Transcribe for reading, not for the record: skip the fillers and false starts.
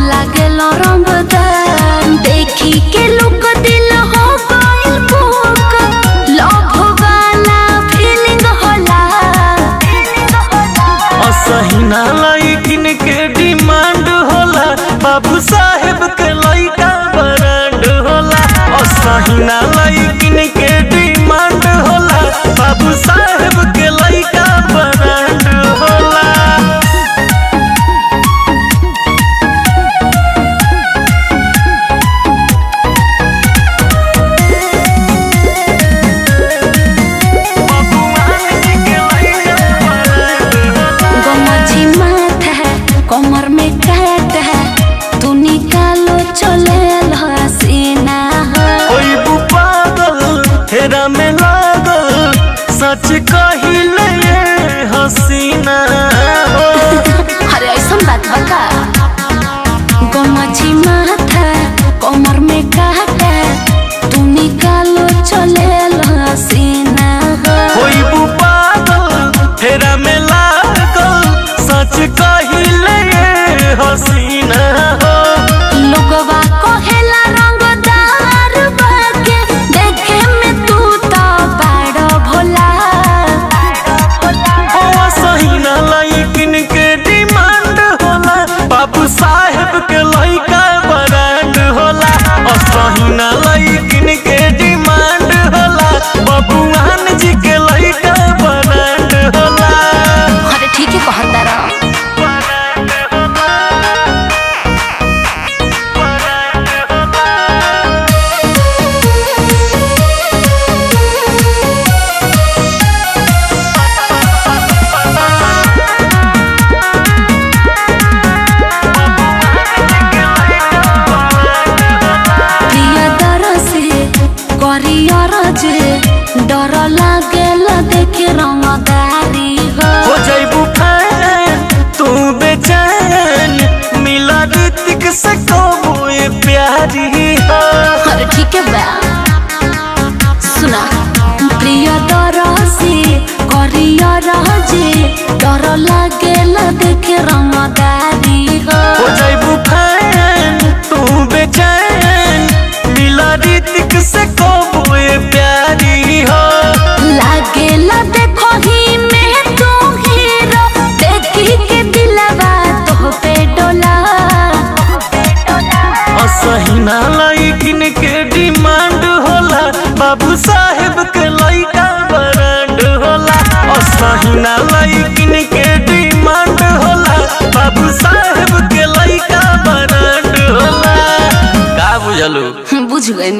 लागेल रंगदार देखी के लोग दिल हो गइल बुक लव वाला फीलिंग होला असहिना लइकिन के डिमांड होला बाबू साहेब के लइका ब्रांड होला असहिना लइकिन के डिमांड होला बाबू साहेब के लइका ब्रांड होला। कमर में काट है तू निकालो चले हसीना ओई पागल हेरा में लागल सच कहिले हसीना अरे ऐसा बात बता गमछी माथा कमर में काट है तू निकालो चले हसीना ओई पागल हेरा में लागल सच कहिले हसीना हो लोगवा कहेला रंगदार बाके देखे में तू तो बड़ भोला ओ असहिना लइकिन के डिमांड होला बाबू साहेब के लइका ब्रांड होला असहिना लइकिन के डिमांड होला बबुआन जी के लइका ब्रांड होला। अरे ठीक है कहता रहा डर लागेल देखे रंगदारी हो जाइबू फैन तू बेचैन मिला ऋतिक से कबो ये प्यारी हो। अरे ठीक है बा सुना प्रिय दरसी करिया रहजे डर लागेल देखे रंगदारी हो जाइबू फैन तू बेचैन मिला ऋतिक से कबो ये प्यारी हो। लागेला देखो ही में तू हीरो देखी के दिलवा तो पे डोला असहिना लइकिन के डिमांड होला बाबू साहेब के लइका ब्रांड होला असहिना लइकिन के डिमांड होला बाबू साहेब के लइका ब्रांड होला। का बुझलू? बुझ गई।